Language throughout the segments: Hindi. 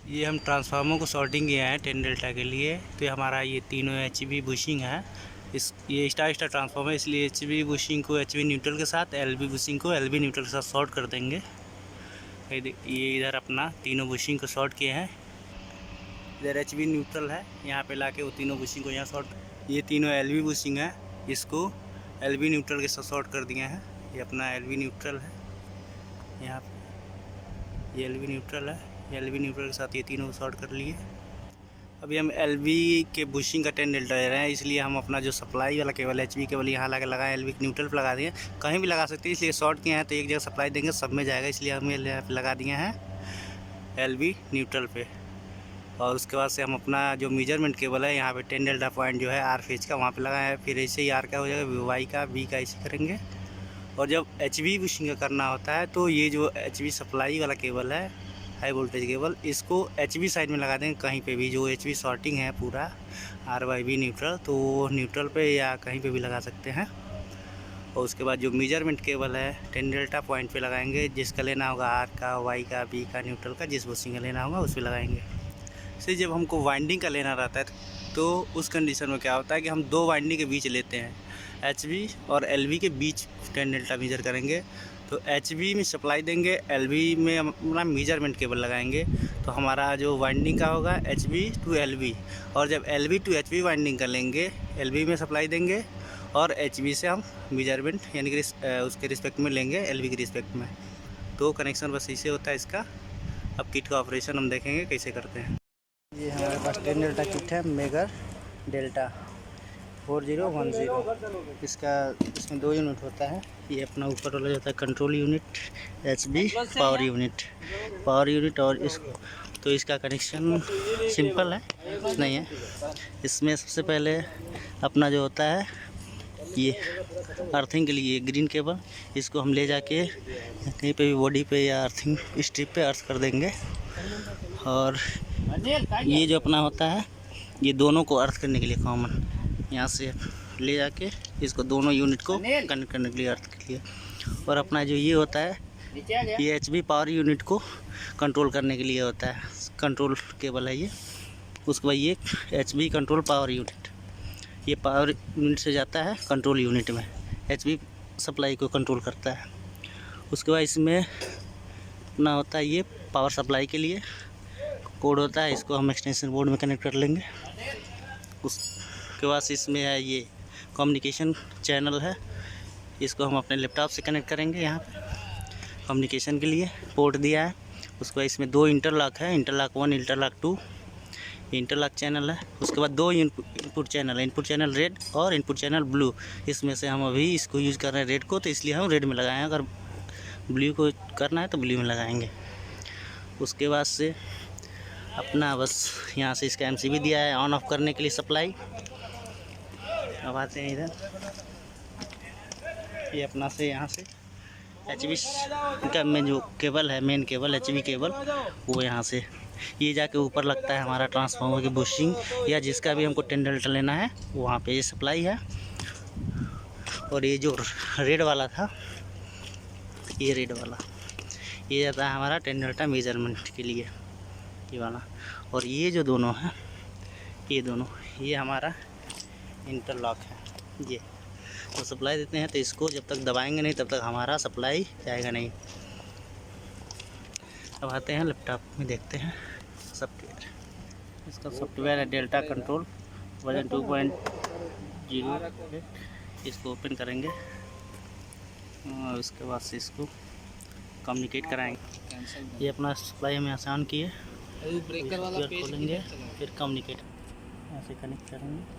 ये हम ट्रांसफार्मर को शॉर्टिंग किए हैं 10 डेल्टा के लिए। तो ये हमारा ये तीनों HV बुशिंग है। ये स्टार ट्रांसफार्मर, इसलिए HV बुशिंग को HV न्यूट्रल के साथ, LV बुशिंग को LV न्यूट्रल के साथ शॉर्ट कर देंगे। ये इधर अपना तीनों बुशिंग को शॉर्ट किए हैं। इधर HV न्यूट्रल है, यहाँ पे लाके वो तीनों बुशिंग को यहाँ शॉर्ट। ये तीनों LV बुशिंग है, इसको LV न्यूट्रल के साथ शॉर्ट कर दिए हैं। ये अपना LV न्यूट्रल है, यहाँ पे ये LV न्यूट्रल है। LV न्यूट्रल के साथ ये तीनों शॉर्ट कर लिए। अभी हम LV के बुशिंग का 10 डेल्टा ले रहे हैं, इसलिए हम अपना जो सप्लाई वाला केबल HV केबल यहाँ लगा लगाए, LV न्यूट्रल पर लगा दिए। कहीं भी लगा सकते हैं, इसलिए शॉर्ट किए हैं तो एक जगह सप्लाई देंगे, सब में जाएगा, इसलिए हम ये लगा दिए हैं LV न्यूट्रल पे। और उसके बाद से हम अपना जो मेजरमेंट केबल है यहाँ पे 10 डेल्टा पॉइंट जो है R फेज का, वहाँ पे लगाया है। फिर ऐसे ही R का हो जाएगा, Y का, B का, ऐसे करेंगे। और जब HV बुशिंग का करना होता है तो ये जो HV सप्लाई वाला केबल है, हाई वोल्टेज केबल, इसको HV साइड में लगा देंगे। कहीं पे भी जो HV शॉर्टिंग है पूरा RYB न्यूट्रल, तो वो न्यूट्रल पे या कहीं पे भी लगा सकते हैं। और उसके बाद जो मेजरमेंट केबल है 10 डेल्टा पॉइंट पे लगाएंगे, जिसका लेना होगा R का, Y का, B का, न्यूट्रल का, जिस बुशिंग का लेना होगा उस पर लगाएंगे। से जब हमको वाइंडिंग का लेना रहता है तो उस कंडीशन में क्या होता है कि हम दो वाइंडिंग के बीच लेते हैं, HV और LV के बीच 10 डेल्टा मेजर करेंगे। तो HV में सप्लाई देंगे, LV में हम अपना मेजरमेंट केबल लगाएंगे। तो हमारा जो वाइंडिंग का होगा HV टू LV, और जब LV टू HV वाइंडिंग कर लेंगे, LV में सप्लाई देंगे और HV से हम मेजरमेंट यानी कि उसके रिस्पेक्ट में लेंगे, LV के रिस्पेक्ट में। तो कनेक्शन बस इसे होता है इसका। अब किट का ऑपरेशन हम देखेंगे कैसे करते हैं। ये हमारे पास 10 डेल्टा किट है, मेगर डेल्टा 4010। इसमें 2 यूनिट होता है। ये अपना ऊपर वाला होता है control unit, HV power unit. और इसको तो इसका कनेक्शन सिंपल है, नहीं है। इसमें सबसे पहले अपना जो होता है ये अर्थिंग के लिए ग्रीन केबल, इसको हम ले जाके कहीं पे भी बॉडी पे या अर्थिंग स्ट्रिप पे अर्थ कर देंगे। और ये जो अपना होता है, ये दोनों को अर्थ करने के लिए कॉमन यहाँ से ले जाके इसको दोनों यूनिट को कनेक्ट करने के लिए अर्थ के लिए। और अपना जो ये होता है, ये HV पावर यूनिट को कंट्रोल करने के लिए होता है, कंट्रोल केबल है ये। उसके बाद ये HV कंट्रोल पावर यूनिट, ये पावर यूनिट से जाता है कंट्रोल यूनिट में, HV सप्लाई को कंट्रोल करता है। उसके बाद इसमें अपना होता है ये पावर सप्लाई के लिए कोड होता है, इसको हम एक्सटेंशन बोर्ड में कनेक्ट कर लेंगे। उसके बाद इसमें है ये कम्युनिकेशन चैनल है, इसको हम अपने लैपटॉप से कनेक्ट करेंगे। यहाँ पे कम्युनिकेशन के लिए पोर्ट दिया है। उसके बाद इसमें 2 इंटरलॉक है, इंटरलॉक 1, इंटरलॉक 2, इंटरलॉक चैनल है। उसके बाद 2 इनपुट चैनल है, इनपुट चैनल रेड और इनपुट चैनल ब्लू। इसमें से हम अभी इसको यूज़ कर रहे हैं रेड को, तो इसलिए हम रेड में लगाए हैं। अगर ब्लू को करना है तो ब्लू में लगाएंगे। उसके बाद से अपना बस यहाँ से इसका MCB दिया है ऑन ऑफ करने के लिए सप्लाई। अब आते हैं इधर, ये अपना से यहाँ से HV का में जो केबल है, मेन केबल HV केबल, वो यहाँ से ये जाके ऊपर लगता है हमारा ट्रांसफार्मर की बुशिंग या जिसका भी हमको 10 डेल्टा लेना है वहाँ पे ये सप्लाई है। और ये जो रेड वाला था, ये रेड वाला, ये जाता है हमारा 10 डेल्टा मेजरमेंट के लिए, ये वाला। और ये जो दोनों हैं, ये दोनों, ये हमारा इंटरलॉक है। ये तो सप्लाई देते हैं, तो इसको जब तक दबाएंगे नहीं तब तक हमारा सप्लाई जाएगा नहीं। अब आते हैं लैपटॉप में, देखते हैं सॉफ्टवेयर। इसका सॉफ्टवेयर है डेल्टा कंट्रोल वर्जन 2.0। इसको ओपन करेंगे और उसके बाद से इसको कम्युनिकेट कराएंगे। ये अपना सप्लाई हम यहाँ से ऑन किए, ब्रेकर वाला पेज खोलेंगे, फिर कम्युनिकेट यहाँ से कनेक्ट करेंगे।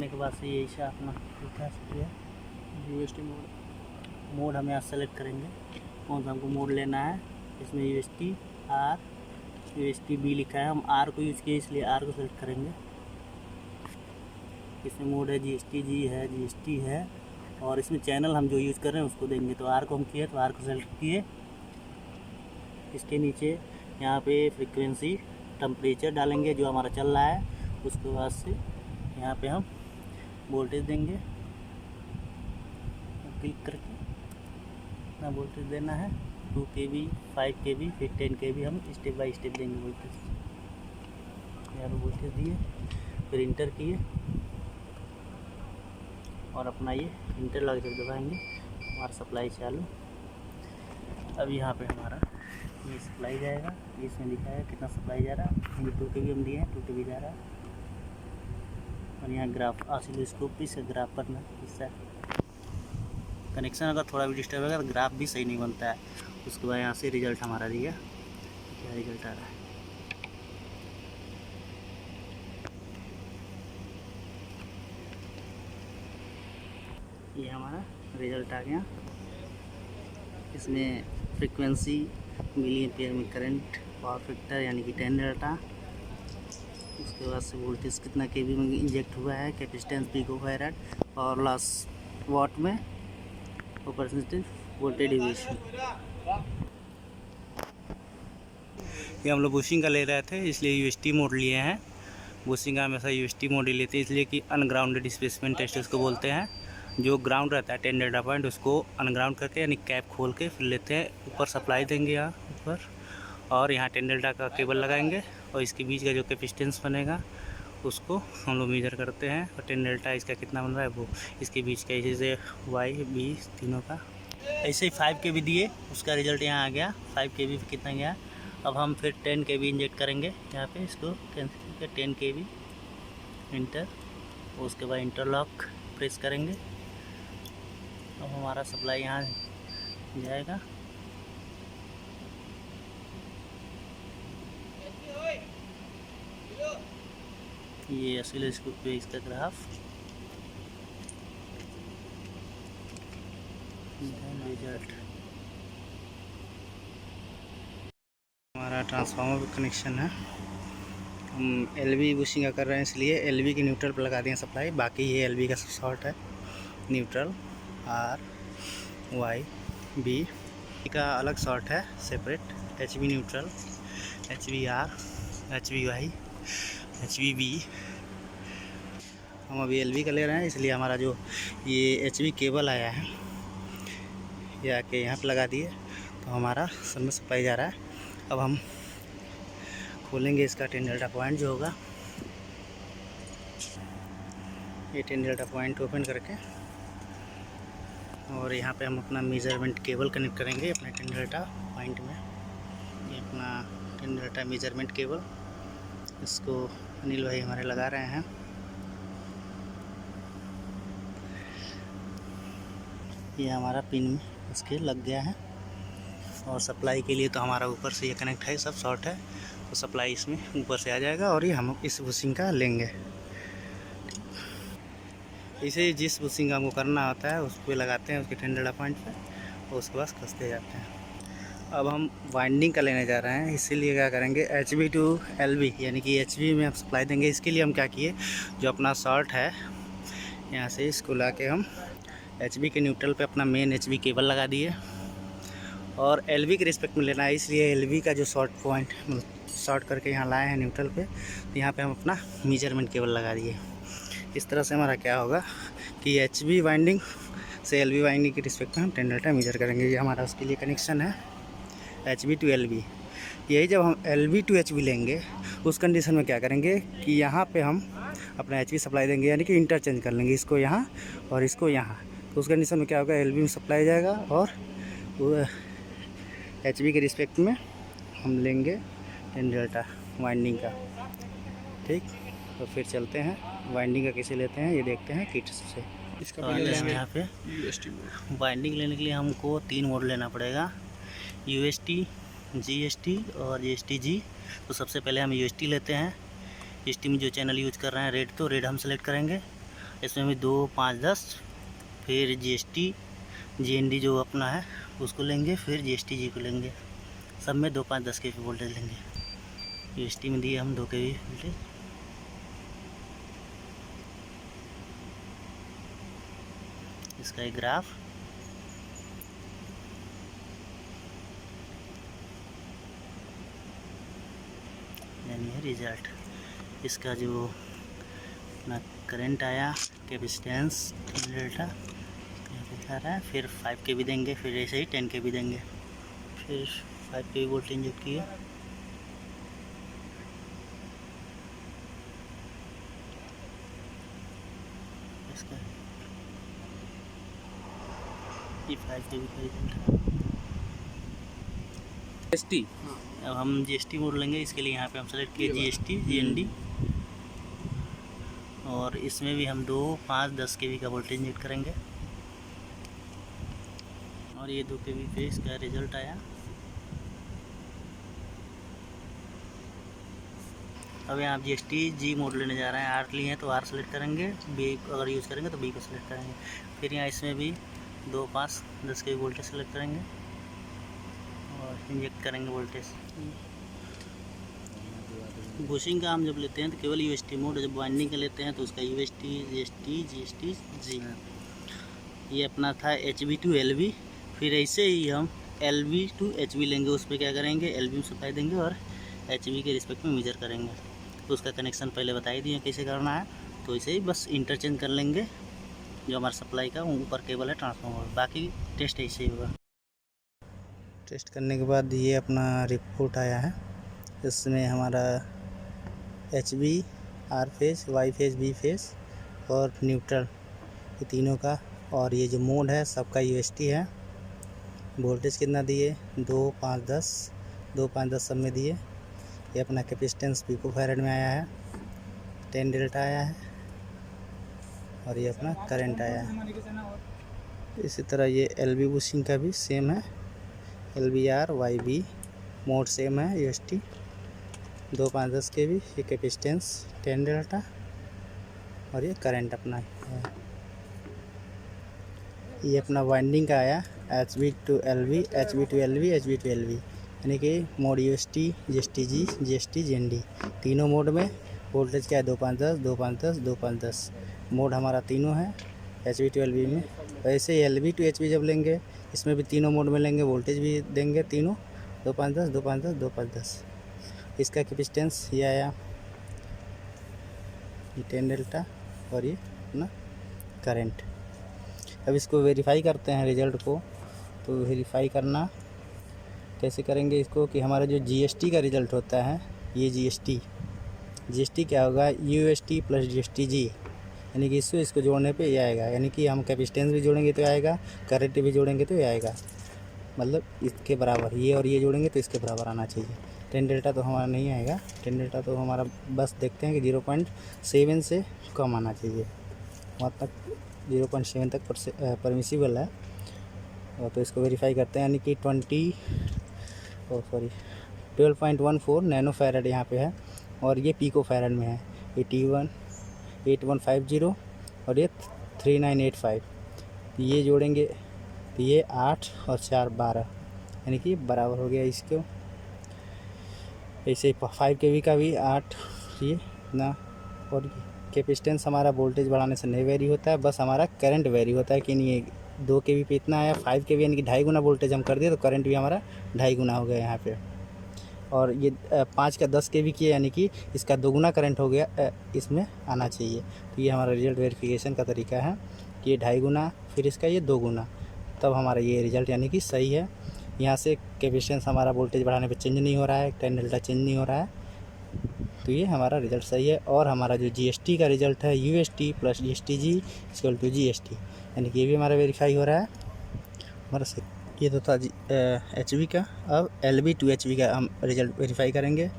के बाद से ये अपना लिखा है UST मोड हम यहाँ सेलेक्ट करेंगे, कौन सा हमको मोड लेना है। इसमें UST R, UST B लिखा है, हम R को यूज़ किए इसलिए R को सेलेक्ट करेंगे। इसमें मोड है GST G है, GST है, और इसमें चैनल हम जो यूज़ कर रहे हैं उसको देंगे। तो R को हम किए तो R को सेलेक्ट किए। इसके नीचे यहाँ पे फ्रीक्वेंसी टेम्परेचर डालेंगे जो हमारा चल रहा है। उसके बाद से यहाँ पे हम वोल्टेज देंगे क्लिक करके इतना वोल्टेज देना है, 2 kV, 5 kV, फिर 10 kV हम स्टेप बाय स्टेप देंगे वोल्टेज। यहाँ पर वोल्टेज दिए, फिर इंटर किए और अपना ये इंटर लग जब दबाएंगे हमारा सप्लाई चालू। अब यहाँ पे हमारा ये सप्लाई जाएगा, इसमें लिखा है कितना सप्लाई जा रहा है। ये 2 kV हम दिए हैं, 2 kV जा रहा है। और यहाँ ग्राफ ऑसिलोस्कोप भी इसका ग्राफ करना इससे कनेक्शन अगर थोड़ा भी डिस्टर्ब होगा तो ग्राफ भी सही नहीं बनता है। उसके बाद यहाँ से रिज़ल्ट हमारा दिया, क्या रिज़ल्ट आ रहा है। ये हमारा रिज़ल्ट आ गया। इसमें फ्रीक्वेंसी, मिली एम्पियर में करंट, पावर फैक्टर यानी कि 10 डेल्टा, उसके बाद से वोल्टेज कितना केवी में इंजेक्ट हुआ है, कैपेसिटेंस पिकोफैराड, पावर लॉस वाट में, और परसेंटेज वोल्टेज डिवीजन। ये हम लोग बुशिंग का ले रहे थे, इसलिए यूएसटी मोड लिए हैं। बुशिंग का हमेशा यूएसटी मोड ही लेते हैं, इसलिए कि अनग्राउंडेड डिस्प्लेसमेंट टेस्ट उसको बोलते हैं। जो ग्राउंड रहता है 10 डेटा पॉइंट, उसको अनग्राउंड करके यानी कैप खोल के फिर लेते हैं। ऊपर सप्लाई देंगे यहाँ ऊपर, और यहाँ 10 डेल्टा का केबल लगाएंगे, और इसके बीच का जो कैपेसिटेंस बनेगा उसको हम लोग मेजर करते हैं। और 10 डेल्टा इसका कितना बन रहा है वो इसके बीच का, जैसे वाई बी तीनों का। ऐसे ही 5 kV दिए, उसका रिज़ल्ट यहाँ आ गया। 5 kV पे कितना गया। अब हम फिर 10 kV इंजेक्ट करेंगे यहाँ पे, इसको कैंसिल करके 10 kV इंटर, उसके बाद इंटरलॉक प्रेस करेंगे। अब हमारा सप्लाई यहाँ जाएगा। ये ऑसिलोस्कोप पे इसका ग्राफ, रिजल्ट। हमारा ट्रांसफार्मर का कनेक्शन है। हम एलवी बुशिंग का कर रहे हैं, इसलिए एलवी के न्यूट्रल पर लगा दिए सप्लाई। बाकी ये एलवी का शॉर्ट है, न्यूट्रल आर वाई बी का अलग शॉर्ट है separate. H V neutral, H V R, H V Y, H V B. हम अभी एल वी का ले रहे हैं, इसलिए हमारा जो ये एच वी केबल आया है ये आके यहाँ पे लगा दिए, तो हमारा सब में सप्लाई जा रहा है। अब हम खोलेंगे इसका 10 डेल्टा पॉइंट जो होगा, ये 10 डेल्टा पॉइंट ओपन करके, और यहाँ पे हम अपना मेजरमेंट केबल कनेक्ट करेंगे अपने 10 डेल्टा पॉइंट में। ये अपना 10 डेल्टा मेजरमेंट केबल, इसको अनिल भाई हमारे लगा रहे हैं। ये हमारा पिन इसके लग गया है, और सप्लाई के लिए तो हमारा ऊपर से ये कनेक्ट है, सब शॉर्ट है, तो सप्लाई इसमें ऊपर से आ जाएगा, और ये हम इस बुशिंग का लेंगे। इसे जिस बुशिंग का हमको करना होता है उस पर लगाते हैं, उसके 10 डेल्टा पॉइंट पे, और उसके बाद कसते जाते हैं। अब हम वाइंडिंग का लेने जा रहे हैं, इसीलिए क्या करेंगे, HV टू LV यानी कि HV में हम सप्लाई देंगे। इसके लिए हम क्या किए, जो अपना शॉर्ट है यहाँ से इसको ला के हम HV के न्यूट्रल पे अपना मेन HV केबल लगा दिए, और LV के रिस्पेक्ट में लेना है, इसलिए LV का जो शॉर्ट पॉइंट शॉर्ट करके यहाँ लाए हैं न्यूट्रल पे, तो यहाँ पे हम अपना मेजरमेंट केबल लगा दिए। इस तरह से हमारा क्या होगा कि HV वाइंडिंग से LV वाइंडिंग के रिस्पेक्ट में हम 10 डेल्टा मेजर करेंगे। ये हमारा उसके लिए कनेक्शन है, HV टू LV। यही जब हम LV टू HV लेंगे उस कंडीशन में क्या करेंगे कि यहाँ पे हम अपना HV सप्लाई देंगे, यानी कि इंटरचेंज कर लेंगे, इसको यहाँ और इसको यहाँ। तो उस कंडीशन में क्या होगा, LV में सप्लाई जाएगा और HV के रिस्पेक्ट में हम लेंगे 10 डेल्टा वाइंडिंग का। ठीक, तो फिर चलते हैं वाइंडिंग का कैसे लेते हैं ये देखते हैं किट से। इसका यहाँ पे वाइंडिंग लेने के लिए हमको 3 मोड लेना पड़ेगा, UST, GST और GST-G। तो सबसे पहले हम UST लेते हैं। UST में जो चैनल यूज कर रहे हैं रेड, तो रेड हम सेलेक्ट करेंगे। इसमें भी 2, 5, 10। फिर GST, GND जो अपना है उसको लेंगे, फिर GST-G को लेंगे। सब में 2, 5, 10 के वोल्टेज लेंगे। UST में दिए हम 2 के वोल्टेज। इसका एक ग्राफ, यानी है रिजल्ट। इसका जो अपना करंट आया, कैपेसिटेंस डेल्टा, दिखा रहा है, फिर 5 के भी देंगे, फिर ऐसे ही 10 के भी देंगे, फिर 5 के भी वोल्टेज इंजेक्ट किए। इसका ये 5 के भी का रिजल्ट है। GST अब हम GST मोड लेंगे, इसके लिए यहाँ पे हम सेलेक्ट किए GST GND, और इसमें भी हम 2, 5, 10 के भी का वोल्टेज इंजेक्ट करेंगे, और ये 2 के भी पे इसका रिजल्ट आया। अब यहाँ आप GST G मोड लेने जा रहे हैं, R लिए हैं तो R सेलेक्ट करेंगे, B अगर यूज़ करेंगे तो B को सेलेक्ट करेंगे, फिर यहाँ इसमें भी 2, 5, 10 के वोल्टेज सेलेक्ट करेंगे और इंजेक्ट करेंगे वोल्टेज। बुशिंग का हम जब लेते हैं तो केवल UST मोड, जब वाइंडिंग का लेते हैं तो उसका UST GST G। ये अपना था HV to LV, फिर ऐसे ही हम LV to HV लेंगे, उस पर क्या करेंगे LV में सप्लाई देंगे और HV के रिस्पेक्ट में मेजर करेंगे। तो उसका कनेक्शन पहले बता ही दिए कैसे करना है, तो इसे ही बस इंटरचेंज कर लेंगे। जो हमारा सप्लाई का ऊपर केबल है ट्रांसफार्मर, बाकी टेस्ट ऐसे ही होगा। टेस्ट करने के बाद ये अपना रिपोर्ट आया है, इसमें हमारा HV, R phase, Y phase, B phase और न्यूट्रल, ये तीनों का, और ये जो मोड है सबका UST है। वोल्टेज कितना दिए 2, 5, 10, 2, 5, 10 सब में दिए। ये अपना कैपेसिटेंस पिको फैरेड में आया है, 10 डेल्टा आया है, और ये अपना करंट आया है। इसी तरह ये LV बुशिंग का भी सेम है, LVR YB मोड सेम है, UST 2, 5, 10 के भी, ये कैपेसिटेंस 10 डेल्टा, और ये करंट अपना है। ये अपना वाइंडिंग का आया HV to LV, HV to LV, HV to LV, यानी कि mode UST, GST G, GST GND, तीनों मोड में वोल्टेज क्या है 2, 5, 10, 2, 5, 10, 2, 5, 10। मोड हमारा तीनों है HV to LV में। वैसे ही LV to HV जब लेंगे, इसमें भी तीनों मोड में लेंगे, वोल्टेज भी देंगे तीनों 2, 5, 10, 2, 5, 10, 2, 5, 10। इसका कैपेसिटेंस ये आया, ये 10 डेल्टा, और ये अपना करंट। अब इसको वेरीफाई करते हैं रिज़ल्ट को। तो वेरीफाई करना कैसे करेंगे इसको, कि हमारा जो GST का रिज़ल्ट होता है, ये GST क्या होगा, UST प्लस GST G, यानी कि इसको जोड़ने पे ये आएगा, यानी कि हम कैपेसिटेंस भी जोड़ेंगे तो आएगा, करंट भी जोड़ेंगे तो ये आएगा, मतलब इसके बराबर, ये और ये जोड़ेंगे तो इसके बराबर आना चाहिए। 10 डेल्टा तो हमारा नहीं आएगा, 10 डेल्टा तो हमारा बस देखते हैं कि 0.7 से कम आना चाहिए, वहाँ तक 0.7 तक परमिसिबल है। और तो इसको वेरीफाई करते हैं, यानी कि 12.14 नैनो फैरड यहाँ पे है, और ये पिको फैरड में है, 8150 और ये 3985। ये जोड़ेंगे तो ये 8 और 4 12, यानी कि बराबर हो गया इसको। ऐसे 5 kV का भी 8 ये ना, और कैपेसिटेंस हमारा वोल्टेज बढ़ाने से नहीं वेरी होता है, बस हमारा करंट वेरी होता है कि नहीं। 2 kV पे इतना आया, 5 kV यानी कि 2.5 गुना वोल्टेज हम कर दिए तो करंट भी हमारा 2.5 गुना हो गया यहाँ पे। और ये 5 का 10 kV किया, यानी कि इसका 2 गुना करंट हो गया, इसमें आना चाहिए। तो ये हमारा रिजल्ट वेरिफिकेशन का तरीका है कि ये 2.5 गुना, फिर इसका ये 2 गुना, तब हमारा ये रिज़ल्ट यानी कि सही है। यहाँ से कैपेसिटेंस हमारा वोल्टेज बढ़ाने पे चेंज नहीं हो रहा है, 10 डेल्टा चेंज नहीं हो रहा है, तो ये हमारा रिज़ल्ट सही है। और हमारा जो GST का रिज़ल्ट है, UST plus GST G equal to GST, यानी कि ये भी हमारा वेरीफाई हो रहा है हमारा सही। ये तो था HV का। अब LV to HV का हम रिज़ल्ट वेरीफाई करेंगे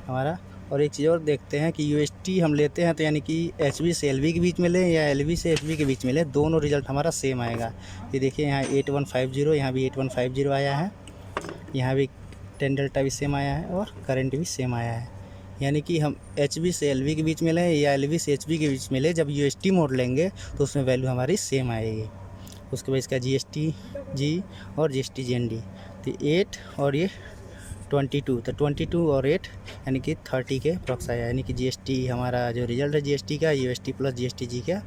हमारा। और एक चीज़ और देखते हैं कि UST हम लेते हैं तो यानी कि HV से LV के बीच में लें या LV से HV के बीच में लें, दोनों रिज़ल्ट हमारा सेम आएगा। ये देखिए यहाँ 8150, यहाँ भी 8150 आया है, यहाँ भी 10 डेल्टा भी सेम आया है और करंट भी सेम आया है। यानी कि हम HV से LV के बीच में लें या LV से HV के बीच में लें, जब UST मोड लेंगे तो उसमें वैल्यू हमारी सेम आएगी। उसके बाद इसका GST G और GST GND, तो 8 और ये 22, तो 22 और 8 यानी कि 30 के अप्रॉक्स आया। यानी कि GST हमारा जो रिज़ल्ट है GST का, UST प्लस GST G का,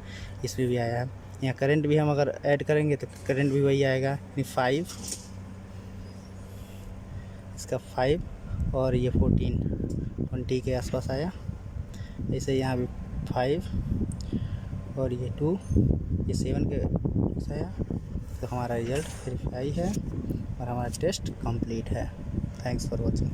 इसमें भी आया है। यहाँ करंट भी हम अगर ऐड करेंगे तो करंट भी वही आएगा, यानी 5, इसका 5 और ये 14, 20 के आसपास आया। ऐसे यहाँ भी 5 और ये 2, ये 7 के आया। तो हमारा रिज़ल्ट वेरीफाई है और हमारा टेस्ट कंप्लीट है। Thanks for watching.